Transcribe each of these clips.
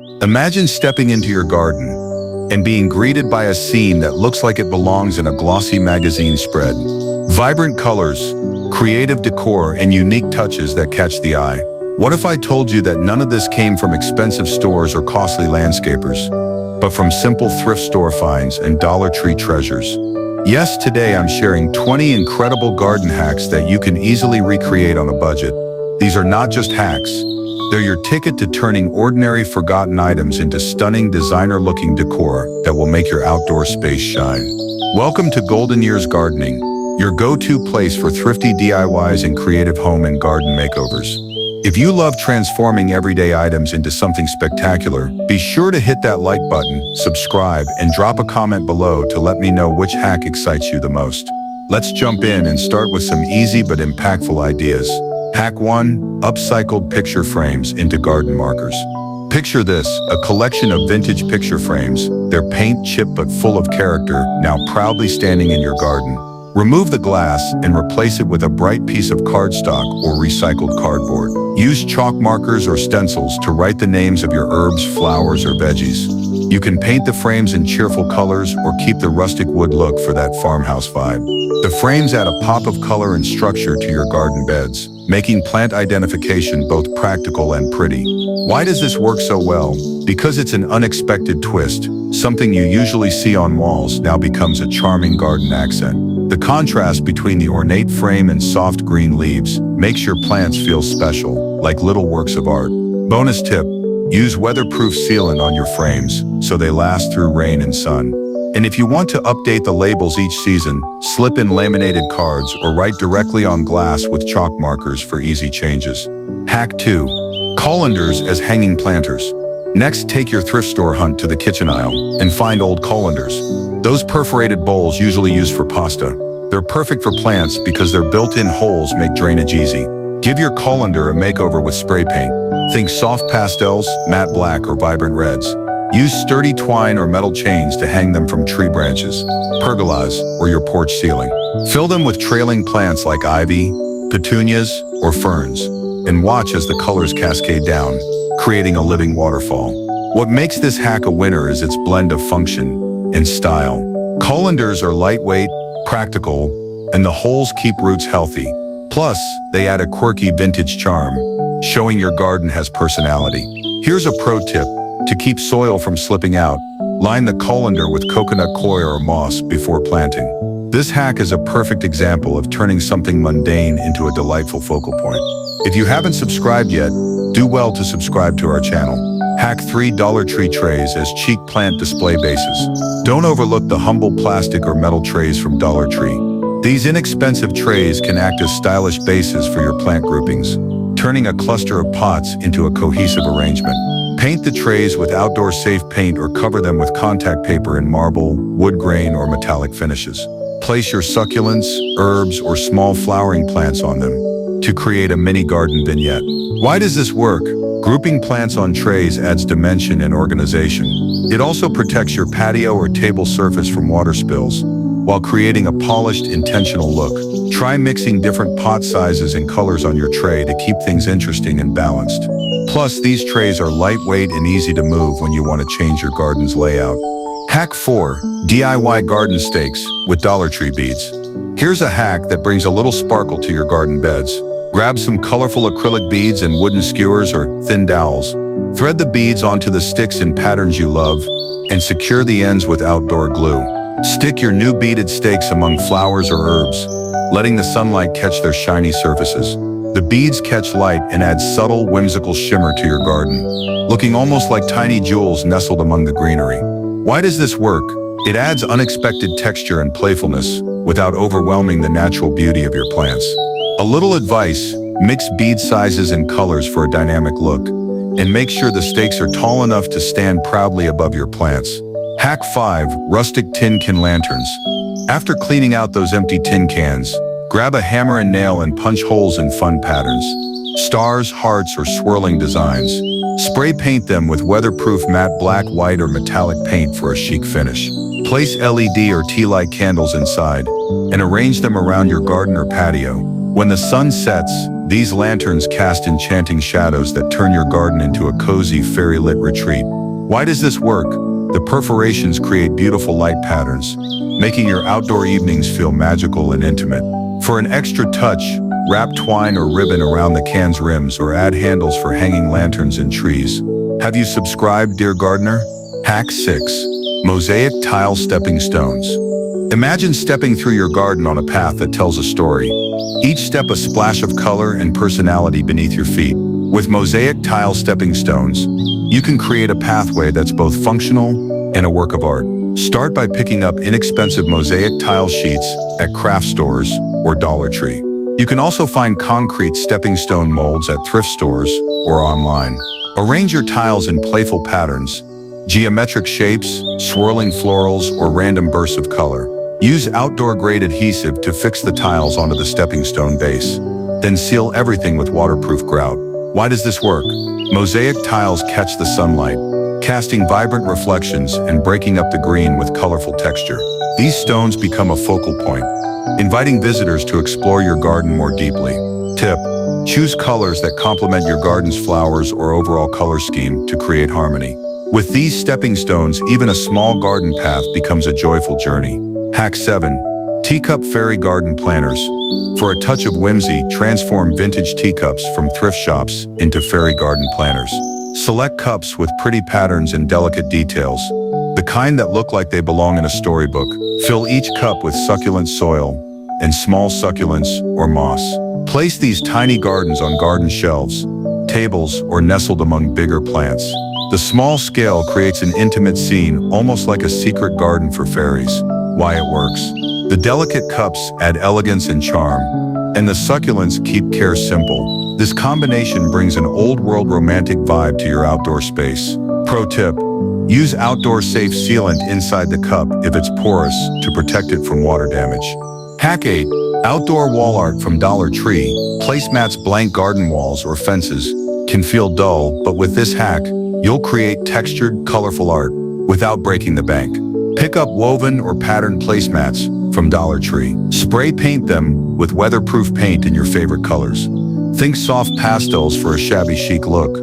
Imagine stepping into your garden and being greeted by a scene that looks like it belongs in a glossy magazine spread. Vibrant colors, creative decor, and unique touches that catch the eye. What if I told you that none of this came from expensive stores or costly landscapers, but from simple thrift store finds and Dollar Tree treasures? Yes, today I'm sharing 20 incredible garden hacks that you can easily recreate on a budget. These are not just hacks. They're your ticket to turning ordinary, forgotten items into stunning, designer-looking decor that will make your outdoor space shine. Welcome to Golden Years Gardening, your go-to place for thrifty DIYs and creative home and garden makeovers. If you love transforming everyday items into something spectacular, be sure to hit that like button, subscribe, and drop a comment below to let me know which hack excites you the most. Let's jump in and start with some easy but impactful ideas. Hack 1. Upcycled picture frames into garden markers. Picture this, a collection of vintage picture frames. They're paint chipped but full of character, now proudly standing in your garden. Remove the glass and replace it with a bright piece of cardstock or recycled cardboard. Use chalk markers or stencils to write the names of your herbs, flowers, or veggies. You can paint the frames in cheerful colors or keep the rustic wood look for that farmhouse vibe. The frames add a pop of color and structure to your garden beds, making plant identification both practical and pretty. Why does this work so well? Because it's an unexpected twist. Something you usually see on walls now becomes a charming garden accent. The contrast between the ornate frame and soft green leaves makes your plants feel special, like little works of art. Bonus tip: use weatherproof sealant on your frames so they last through rain and sun. And if you want to update the labels each season, slip in laminated cards or write directly on glass with chalk markers for easy changes. Hack 2. Colanders as hanging planters. Next, take your thrift store hunt to the kitchen aisle and find old colanders. Those perforated bowls usually used for pasta. They're perfect for plants because their built-in holes make drainage easy. Give your colander a makeover with spray paint. Think soft pastels, matte black, or vibrant reds. Use sturdy twine or metal chains to hang them from tree branches, pergolas, or your porch ceiling. Fill them with trailing plants like ivy, petunias, or ferns, and watch as the colors cascade down, creating a living waterfall. What makes this hack a winner is its blend of function and style. Colanders are lightweight, practical, and the holes keep roots healthy. Plus, they add a quirky vintage charm, showing your garden has personality. Here's a pro tip. To keep soil from slipping out, line the colander with coconut coir or moss before planting. This hack is a perfect example of turning something mundane into a delightful focal point. If you haven't subscribed yet, do well to subscribe to our channel. Hack 3. Dollar Tree trays as chic plant display bases. Don't overlook the humble plastic or metal trays from Dollar Tree. These inexpensive trays can act as stylish bases for your plant groupings, turning a cluster of pots into a cohesive arrangement. Paint the trays with outdoor-safe paint or cover them with contact paper in marble, wood grain, or metallic finishes. Place your succulents, herbs, or small flowering plants on them to create a mini garden vignette. Why does this work? Grouping plants on trays adds dimension and organization. It also protects your patio or table surface from water spills, while creating a polished, intentional look. Try mixing different pot sizes and colors on your tray to keep things interesting and balanced. Plus, these trays are lightweight and easy to move when you want to change your garden's layout. Hack 4. DIY garden stakes with Dollar Tree beads. Here's a hack that brings a little sparkle to your garden beds. Grab some colorful acrylic beads and wooden skewers or thin dowels. Thread the beads onto the sticks in patterns you love and secure the ends with outdoor glue. Stick your new beaded stakes among flowers or herbs, letting the sunlight catch their shiny surfaces. The beads catch light and add subtle, whimsical shimmer to your garden, looking almost like tiny jewels nestled among the greenery. Why does this work? It adds unexpected texture and playfulness without overwhelming the natural beauty of your plants. A little advice: mix bead sizes and colors for a dynamic look, and make sure the stakes are tall enough to stand proudly above your plants. Hack 5. Rustic tin can lanterns. After cleaning out those empty tin cans, grab a hammer and nail and punch holes in fun patterns. Stars, hearts, or swirling designs. Spray paint them with weatherproof matte black, white, or metallic paint for a chic finish. Place LED or tea light candles inside and arrange them around your garden or patio. When the sun sets, These lanterns cast enchanting shadows that turn your garden into a cozy, fairy-lit retreat. Why does this work? The perforations create beautiful light patterns, making your outdoor evenings feel magical and intimate. For an extra touch, wrap twine or ribbon around the can's rims or add handles for hanging lanterns in trees. Have you subscribed, dear gardener? Hack 6. Mosaic tile stepping stones. Imagine stepping through your garden on a path that tells a story. Each step a splash of color and personality beneath your feet. With mosaic tile stepping stones, you can create a pathway that's both functional and a work of art. Start by picking up inexpensive mosaic tile sheets at craft stores or Dollar Tree. You can also find concrete stepping stone molds at thrift stores or online. Arrange your tiles in playful patterns, geometric shapes, swirling florals, or random bursts of color. Use outdoor-grade adhesive to fix the tiles onto the stepping stone base. Then seal everything with waterproof grout. Why does this work? Mosaic tiles catch the sunlight, casting vibrant reflections and breaking up the green with colorful texture. These stones become a focal point, inviting visitors to explore your garden more deeply. Tip: choose colors that complement your garden's flowers or overall color scheme to create harmony. With these stepping stones, even a small garden path becomes a joyful journey. Hack 7. Teacup Fairy Garden Planners. For a touch of whimsy, transform vintage teacups from thrift shops into fairy garden planners. Select cups with pretty patterns and delicate details, the kind that look like they belong in a storybook. Fill each cup with succulent soil and small succulents or moss. Place these tiny gardens on garden shelves, tables, or nestled among bigger plants. The small scale creates an intimate scene, almost like a secret garden for fairies. Why it works. The delicate cups add elegance and charm, and the succulents keep care simple. This combination brings an old-world romantic vibe to your outdoor space. Pro tip: use outdoor-safe sealant inside the cup if it's porous to protect it from water damage. Hack 8. Outdoor wall art from Dollar Tree. Placemats. Blank garden walls or fences can feel dull, but with this hack, you'll create textured, colorful art without breaking the bank. Pick up woven or patterned placemats from Dollar Tree. Spray paint them with weatherproof paint in your favorite colors. Think soft pastels for a shabby chic look,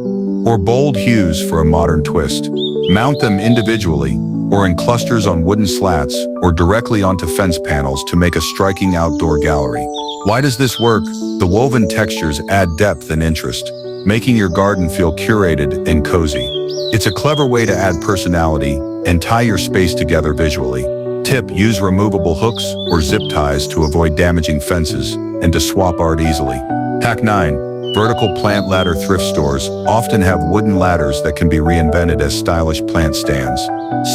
or bold hues for a modern twist. Mount them individually or in clusters on wooden slats or directly onto fence panels to make a striking outdoor gallery. Why does this work? The woven textures add depth and interest, making your garden feel curated and cozy. It's a clever way to add personality and tie your space together visually. Tip: use removable hooks or zip ties to avoid damaging fences and to swap art easily. Hack 9. Vertical plant ladder. Thrift stores often have wooden ladders that can be reinvented as stylish plant stands.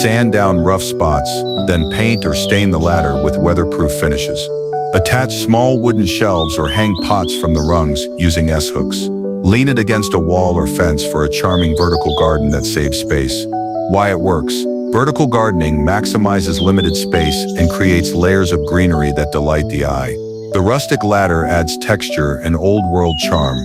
Sand down rough spots, then paint or stain the ladder with weatherproof finishes. Attach small wooden shelves or hang pots from the rungs using S-hooks. Lean it against a wall or fence for a charming vertical garden that saves space. Why it works. Vertical gardening maximizes limited space and creates layers of greenery that delight the eye. The rustic ladder adds texture and old-world charm,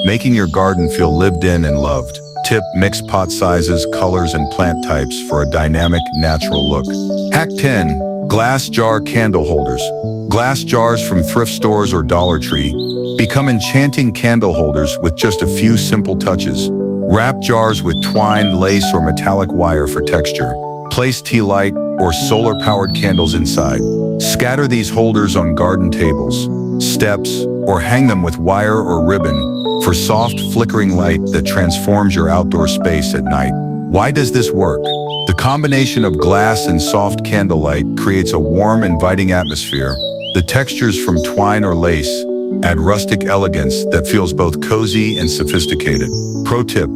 making your garden feel lived in and loved. Tip: mix pot sizes, colors, and plant types for a dynamic, natural look. Hack 10. Glass jar candle holders. Glass jars from thrift stores or Dollar Tree become enchanting candle holders with just a few simple touches. Wrap jars with twine, lace, or metallic wire for texture. Place tea light or solar-powered candles inside. Scatter these holders on garden tables, steps, or hang them with wire or ribbon for soft, flickering light that transforms your outdoor space at night. Why does this work? The combination of glass and soft candlelight creates a warm, inviting atmosphere. The textures from twine or lace add rustic elegance that feels both cozy and sophisticated. Pro tip: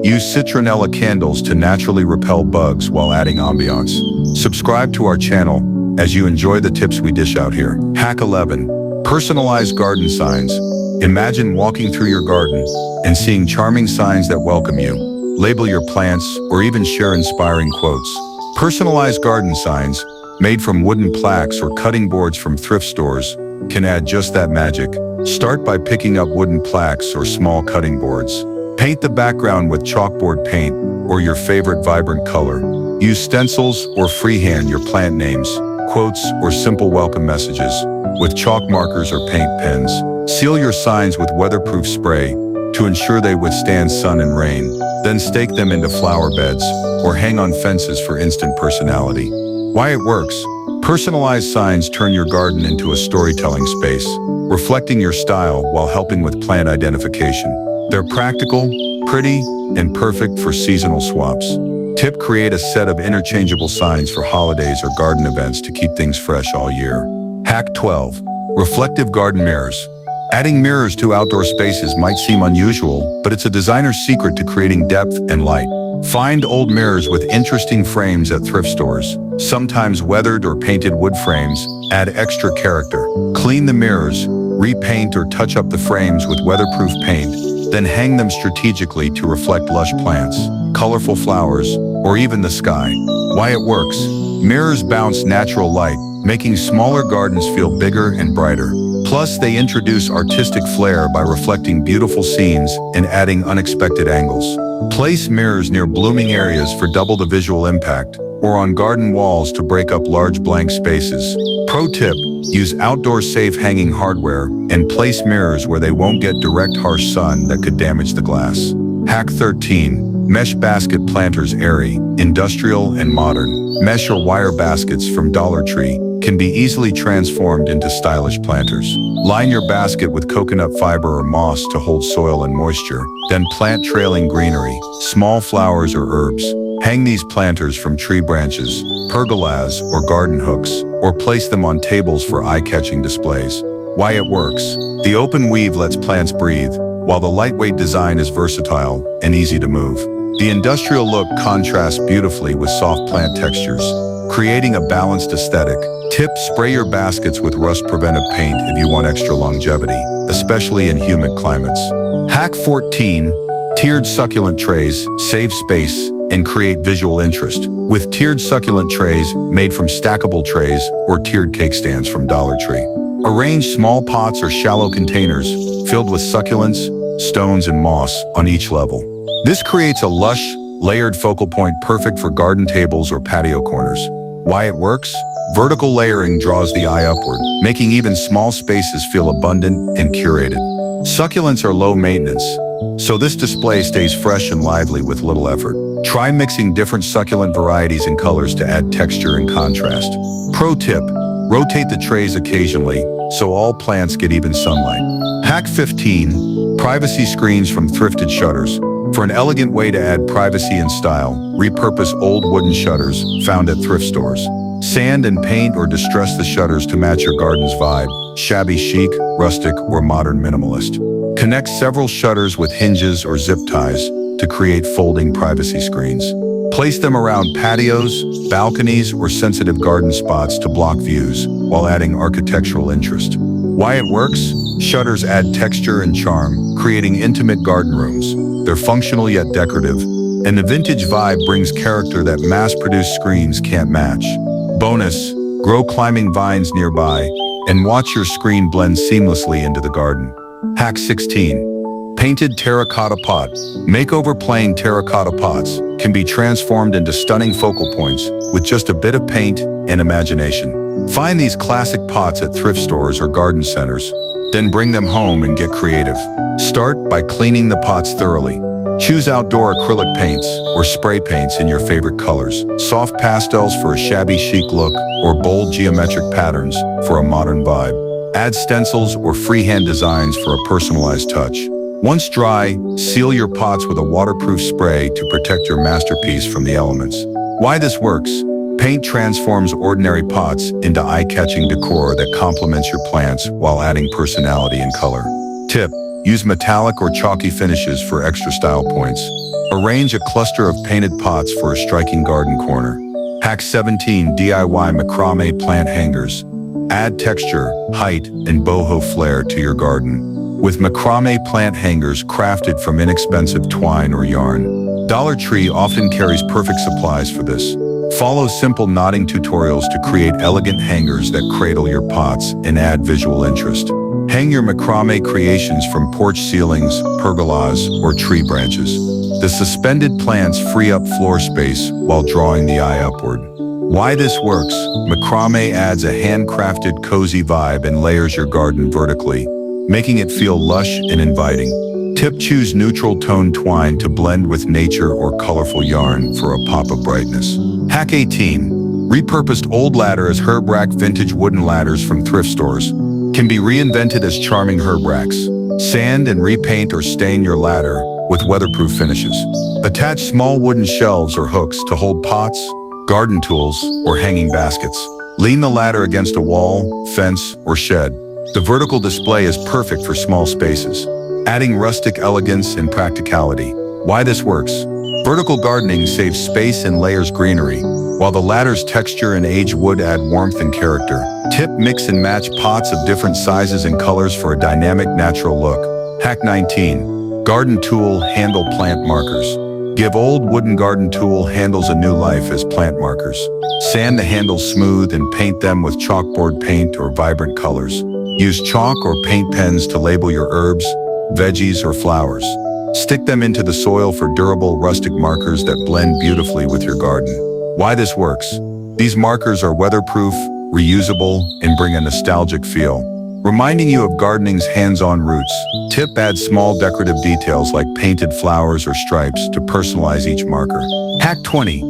use citronella candles to naturally repel bugs while adding ambiance. Subscribe to our channel as you enjoy the tips we dish out here. Hack 11. Personalized garden signs. Imagine walking through your garden and seeing charming signs that welcome you. Label your plants or even share inspiring quotes. Personalized garden signs, made from wooden plaques or cutting boards from thrift stores, can add just that magic. Start by picking up wooden plaques or small cutting boards. Paint the background with chalkboard paint or your favorite vibrant color. Use stencils or freehand your plant names, quotes, or simple welcome messages with chalk markers or paint pens. Seal your signs with weatherproof spray to ensure they withstand sun and rain. Then stake them into flower beds or hang on fences for instant personality. Why it works? Personalized signs turn your garden into a storytelling space, reflecting your style while helping with plant identification. They're practical, pretty, and perfect for seasonal swaps. Tip: create a set of interchangeable signs for holidays or garden events to keep things fresh all year. Hack 12. Reflective garden mirrors. Adding mirrors to outdoor spaces might seem unusual, but it's a designer's secret to creating depth and light. Find old mirrors with interesting frames at thrift stores. Sometimes weathered or painted wood frames add extra character. Clean the mirrors, repaint or touch up the frames with weatherproof paint, then hang them strategically to reflect lush plants, colorful flowers, or even the sky. Why it works? Mirrors bounce natural light, making smaller gardens feel bigger and brighter. Plus, they introduce artistic flair by reflecting beautiful scenes and adding unexpected angles. Place mirrors near blooming areas for double the visual impact, or on garden walls to break up large blank spaces. Pro tip: use outdoor-safe hanging hardware and place mirrors where they won't get direct harsh sun that could damage the glass. Hack 13. Mesh basket planters. Airy, industrial, and modern. Mesh or wire baskets from Dollar Tree can be easily transformed into stylish planters. Line your basket with coconut fiber or moss to hold soil and moisture, then plant trailing greenery, small flowers or herbs. Hang these planters from tree branches, pergolas, or garden hooks, or place them on tables for eye-catching displays. Why it works? The open weave lets plants breathe, while the lightweight design is versatile and easy to move. The industrial look contrasts beautifully with soft plant textures, creating a balanced aesthetic. Tip: spray your baskets with rust-preventive paint if you want extra longevity, especially in humid climates. Hack 14. Tiered succulent trays. Save space and create visual interest with tiered succulent trays made from stackable trays or tiered cake stands from Dollar Tree. Arrange small pots or shallow containers filled with succulents, stones, and moss on each level. This creates a lush, layered focal point perfect for garden tables or patio corners. Why it works? Vertical layering draws the eye upward, making even small spaces feel abundant and curated. Succulents are low maintenance, so this display stays fresh and lively with little effort. Try mixing different succulent varieties and colors to add texture and contrast. Pro tip: rotate the trays occasionally so all plants get even sunlight. Hack 15. Privacy screens from thrifted shutters. For an elegant way to add privacy and style, repurpose old wooden shutters found at thrift stores. Sand and paint or distress the shutters to match your garden's vibe: shabby chic, rustic, or modern minimalist. Connect several shutters with hinges or zip ties to create folding privacy screens. Place them around patios, balconies, or sensitive garden spots to block views while adding architectural interest. Why it works? Shutters add texture and charm, creating intimate garden rooms. They're functional yet decorative, and the vintage vibe brings character that mass-produced screens can't match. Bonus: grow climbing vines nearby and watch your screen blend seamlessly into the garden. Hack 16. Painted terracotta pot. Makeover. Plain terracotta pots can be transformed into stunning focal points with just a bit of paint and imagination. Find these classic pots at thrift stores or garden centers, then bring them home and get creative. Start by cleaning the pots thoroughly. Choose outdoor acrylic paints or spray paints in your favorite colors. Soft pastels for a shabby chic look, or bold geometric patterns for a modern vibe. Add stencils or freehand designs for a personalized touch. Once dry, seal your pots with a waterproof spray to protect your masterpiece from the elements. Why this works? Paint transforms ordinary pots into eye-catching decor that complements your plants while adding personality and color. Tip: use metallic or chalky finishes for extra style points. Arrange a cluster of painted pots for a striking garden corner. Hack 17. DIY macrame plant hangers. Add texture, height, and boho flair to your garden with macrame plant hangers crafted from inexpensive twine or yarn. Dollar Tree often carries perfect supplies for this. Follow simple knotting tutorials to create elegant hangers that cradle your pots and add visual interest. Hang your macrame creations from porch ceilings, pergolas, or tree branches. The suspended plants free up floor space while drawing the eye upward. Why this works? Macrame adds a handcrafted, cozy vibe and layers your garden vertically, making it feel lush and inviting. Tip: choose neutral tone twine to blend with nature or colorful yarn for a pop of brightness. Hack 18. Repurposed old ladder as herb rack. Vintage wooden ladders from thrift stores can be reinvented as charming herb racks. Sand and repaint or stain your ladder with weatherproof finishes. Attach small wooden shelves or hooks to hold pots, garden tools, or hanging baskets. Lean the ladder against a wall, fence, or shed. The vertical display is perfect for small spaces, adding rustic elegance and practicality. Why this works? Vertical gardening saves space and layers greenery, while the ladder's texture and aged wood add warmth and character. Tip: mix and match pots of different sizes and colors for a dynamic, natural look. Hack 19. Garden tool handle plant markers. Give old wooden garden tool handles a new life as plant markers. Sand the handles smooth and paint them with chalkboard paint or vibrant colors. Use chalk or paint pens to label your herbs, veggies, or flowers. Stick them into the soil for durable, rustic markers that blend beautifully with your garden. Why this works? These markers are weatherproof, reusable, and bring a nostalgic feel, reminding you of gardening's hands-on roots. Tip: add small decorative details like painted flowers or stripes to personalize each marker. Hack 20.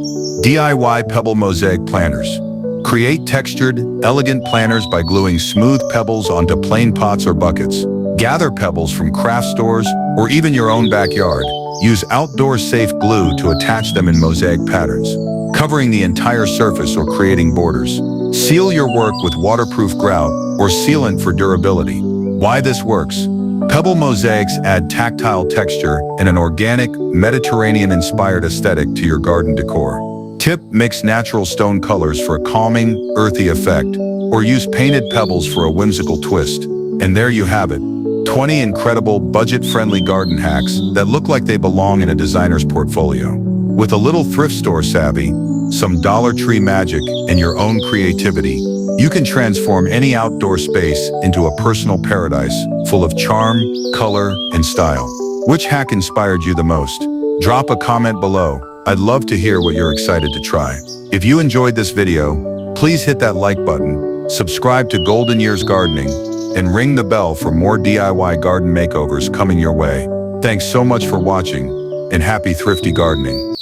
DIY pebble mosaic planters. Create textured, elegant planters by gluing smooth pebbles onto plain pots or buckets. Gather pebbles from craft stores or even your own backyard. Use outdoor-safe glue to attach them in mosaic patterns, covering the entire surface or creating borders. Seal your work with waterproof grout or sealant for durability. Why this works? Pebble mosaics add tactile texture and an organic, Mediterranean-inspired aesthetic to your garden decor. Tip: mix natural stone colors for a calming, earthy effect, or use painted pebbles for a whimsical twist. And there you have it. 20 incredible, budget-friendly garden hacks that look like they belong in a designer's portfolio. With a little thrift store savvy, some Dollar Tree magic, and your own creativity, you can transform any outdoor space into a personal paradise full of charm, color, and style. Which hack inspired you the most? Drop a comment below. I'd love to hear what you're excited to try. If you enjoyed this video, please hit that like button, subscribe to Golden Years Gardening, and ring the bell for more DIY garden makeovers coming your way. Thanks so much for watching, and happy thrifty gardening.